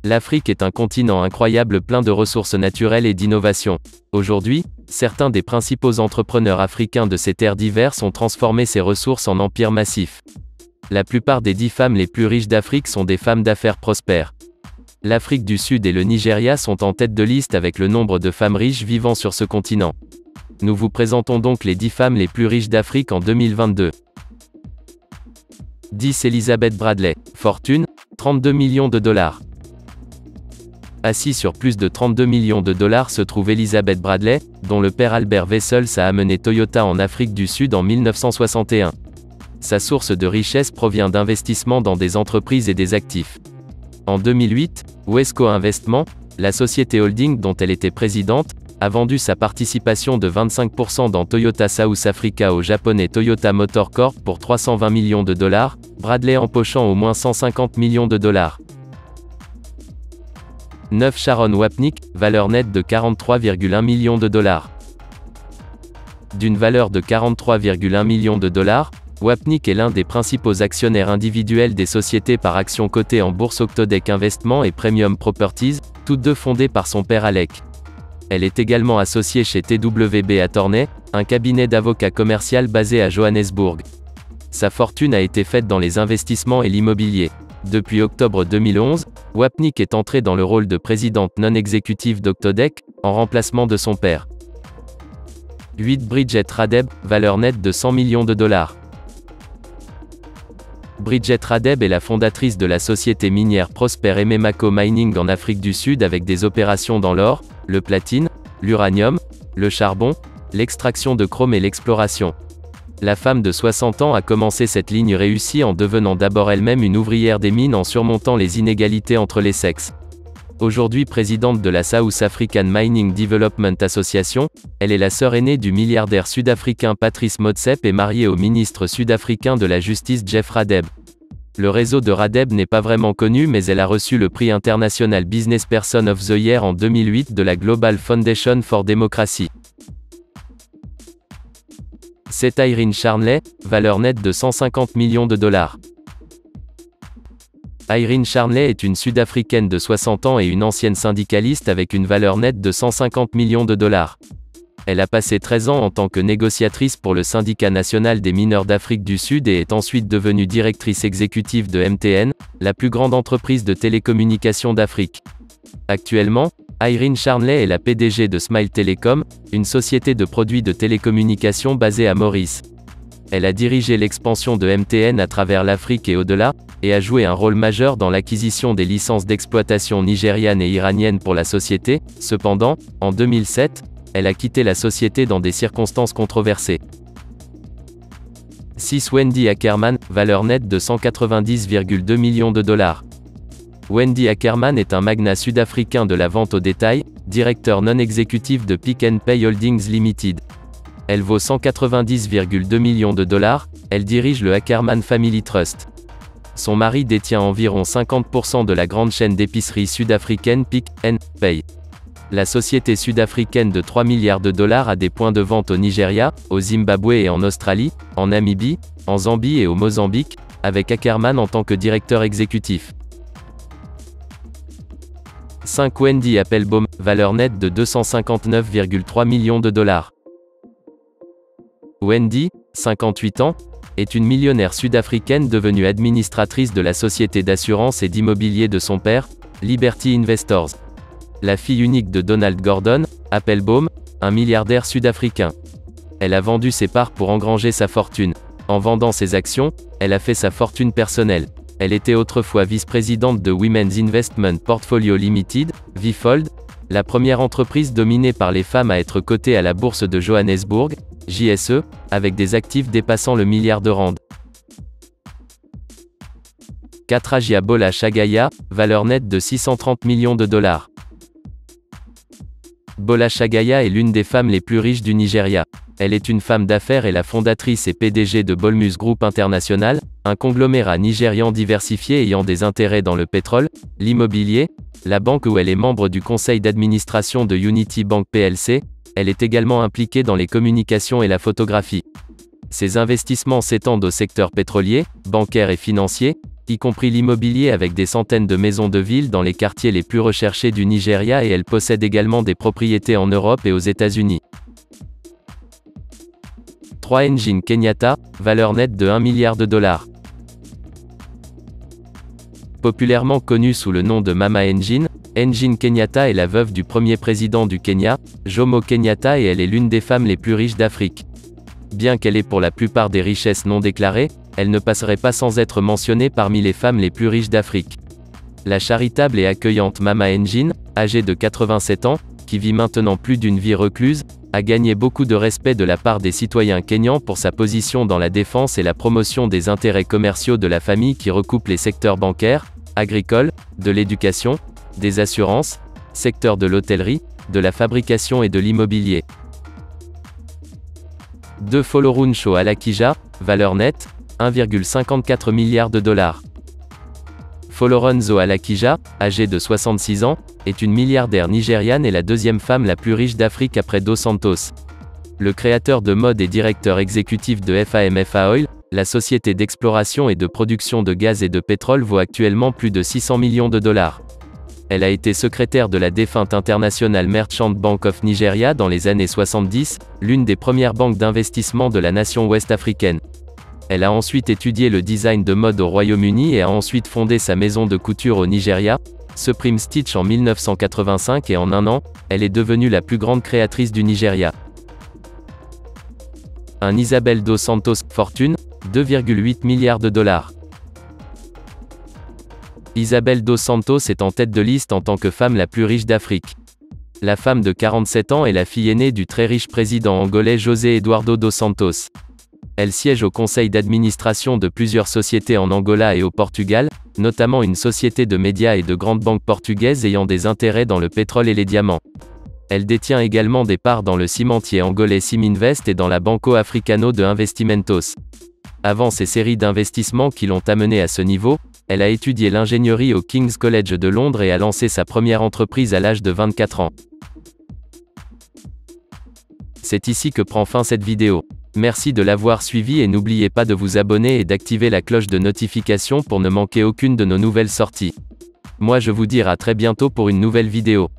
L'Afrique est un continent incroyable plein de ressources naturelles et d'innovations. Aujourd'hui, certains des principaux entrepreneurs africains de ces terres diverses ont transformé ces ressources en empires massifs. La plupart des 10 femmes les plus riches d'Afrique sont des femmes d'affaires prospères. L'Afrique du Sud et le Nigeria sont en tête de liste avec le nombre de femmes riches vivant sur ce continent. Nous vous présentons donc les 10 femmes les plus riches d'Afrique en 2022. 10. Elizabeth Bradley. Fortune, 32 millions de dollars. Assis sur plus de 32 millions de dollars se trouve Elizabeth Bradley, dont le père Albert Wessels a amené Toyota en Afrique du Sud en 1961. Sa source de richesse provient d'investissements dans des entreprises et des actifs. En 2008, Wesco Investment, la société holding dont elle était présidente, a vendu sa participation de 25% dans Toyota South Africa au japonais Toyota Motor Corp pour 320 millions de dollars, Bradley empochant au moins 150 millions de dollars. 9. Sharon Wapnick, valeur nette de 43,1 millions de dollars. D'une valeur de 43,1 millions de dollars, Wapnick est l'un des principaux actionnaires individuels des sociétés par actions cotées en bourse Octodec Investment et Premium Properties, toutes deux fondées par son père Alec. Elle est également associée chez TWB Attorney, un cabinet d'avocats commercial basé à Johannesburg. Sa fortune a été faite dans les investissements et l'immobilier. Depuis octobre 2011, Wapnick est entrée dans le rôle de présidente non-exécutive d'Octodec, en remplacement de son père. 8. Bridget Radeb, valeur nette de 100 millions de dollars. Bridget Radeb est la fondatrice de la société minière Prosper Ememako Mining en Afrique du Sud avec des opérations dans l'or, le platine, l'uranium, le charbon, l'extraction de chrome et l'exploration. La femme de 60 ans a commencé cette ligne réussie en devenant d'abord elle-même une ouvrière des mines en surmontant les inégalités entre les sexes. Aujourd'hui présidente de la South African Mining Development Association, elle est la sœur aînée du milliardaire sud-africain Patrice Motsepe et mariée au ministre sud-africain de la Justice Jeff Radeb. Le réseau de Radeb n'est pas vraiment connu mais elle a reçu le prix International Business Person of the Year en 2008 de la Global Foundation for Democracy. 7. Irene Charnley, valeur nette de 150 millions de dollars. Irene Charnley est une Sud-Africaine de 60 ans et une ancienne syndicaliste avec une valeur nette de 150 millions de dollars. Elle a passé 13 ans en tant que négociatrice pour le syndicat national des mineurs d'Afrique du Sud et est ensuite devenue directrice exécutive de MTN, la plus grande entreprise de télécommunications d'Afrique. Actuellement, Irene Charnley est la PDG de Smile Telecom, une société de produits de télécommunications basée à Maurice. Elle a dirigé l'expansion de MTN à travers l'Afrique et au-delà, et a joué un rôle majeur dans l'acquisition des licences d'exploitation nigérianes et iraniennes pour la société. Cependant, en 2007, elle a quitté la société dans des circonstances controversées. 6. Wendy Ackerman, valeur nette de 190,2 millions de dollars. Wendy Ackerman est un magnat sud-africain de la vente au détail, directeur non-exécutif de Pick n Pay Holdings Limited. Elle vaut 190,2 millions de dollars, elle dirige le Ackerman Family Trust. Son mari détient environ 50% de la grande chaîne d'épicerie sud-africaine Pick n Pay. La société sud-africaine de 3 milliards de dollars a des points de vente au Nigeria, au Zimbabwe et en Australie, en Namibie, en Zambie et au Mozambique, avec Ackerman en tant que directeur exécutif. 5. Wendy Applebaum, valeur nette de 259,3 millions de dollars. Wendy, 58 ans, est une millionnaire sud-africaine devenue administratrice de la société d'assurance et d'immobilier de son père, Liberty Investors. La fille unique de Donald Gordon, Applebaum, un milliardaire sud-africain. Elle a vendu ses parts pour engranger sa fortune. En vendant ses actions, elle a fait sa fortune personnelle. Elle était autrefois vice-présidente de Women's Investment Portfolio Limited, VIFOLD, la première entreprise dominée par les femmes à être cotée à la bourse de Johannesburg, JSE, avec des actifs dépassant le milliard de rand. 4. Ajia Bola Chagaya, valeur nette de 630 millions de dollars. Bola Chagaya est l'une des femmes les plus riches du Nigeria. Elle est une femme d'affaires et la fondatrice et PDG de Bolmus Group International, un conglomérat nigérian diversifié ayant des intérêts dans le pétrole, l'immobilier, la banque où elle est membre du conseil d'administration de Unity Bank plc. Elle est également impliquée dans les communications et la photographie. Ses investissements s'étendent au secteur pétrolier, bancaire et financier, y compris l'immobilier avec des centaines de maisons de ville dans les quartiers les plus recherchés du Nigeria, et elle possède également des propriétés en Europe et aux États-Unis. 3 Engine Kenyatta, valeur nette de $1 milliard. Populairement connue sous le nom de Mama Engine, Engine Kenyatta est la veuve du premier président du Kenya, Jomo Kenyatta, et elle est l'une des femmes les plus riches d'Afrique. Bien qu'elle ait pour la plupart des richesses non déclarées, elle ne passerait pas sans être mentionnée parmi les femmes les plus riches d'Afrique. La charitable et accueillante Mama Engine, âgée de 87 ans, qui vit maintenant plus d'une vie recluse, a gagné beaucoup de respect de la part des citoyens kényans pour sa position dans la défense et la promotion des intérêts commerciaux de la famille qui recoupe les secteurs bancaires, agricoles, de l'éducation, des assurances, secteur de l'hôtellerie, de la fabrication et de l'immobilier. 2 Folorunsho Alakija, valeur nette, $1,54 milliard. Folorunsho Alakija, âgée de 66 ans, est une milliardaire nigériane et la deuxième femme la plus riche d'Afrique après Dos Santos. Le créateur de mode et directeur exécutif de FAMFA Oil, la société d'exploration et de production de gaz et de pétrole, vaut actuellement plus de $600 millions. Elle a été secrétaire de la défunte International Merchant Bank of Nigeria dans les années 70, l'une des premières banques d'investissement de la nation ouest-africaine. Elle a ensuite étudié le design de mode au Royaume-Uni et a ensuite fondé sa maison de couture au Nigeria, Supreme Stitch, en 1985, et en un an, elle est devenue la plus grande créatrice du Nigeria. Un Isabel Dos Santos, fortune, $2,8 milliards. Isabel Dos Santos est en tête de liste en tant que femme la plus riche d'Afrique. La femme de 47 ans est la fille aînée du très riche président angolais José Eduardo Dos Santos. Elle siège au conseil d'administration de plusieurs sociétés en Angola et au Portugal, notamment une société de médias et de grandes banques portugaises ayant des intérêts dans le pétrole et les diamants. Elle détient également des parts dans le cimentier angolais Siminvest et dans la Banco Africano de Investimentos. Avant ces séries d'investissements qui l'ont amenée à ce niveau, elle a étudié l'ingénierie au King's College de Londres et a lancé sa première entreprise à l'âge de 24 ans. C'est ici que prend fin cette vidéo. Merci de l'avoir suivi et n'oubliez pas de vous abonner et d'activer la cloche de notification pour ne manquer aucune de nos nouvelles sorties. Moi je vous dis à très bientôt pour une nouvelle vidéo.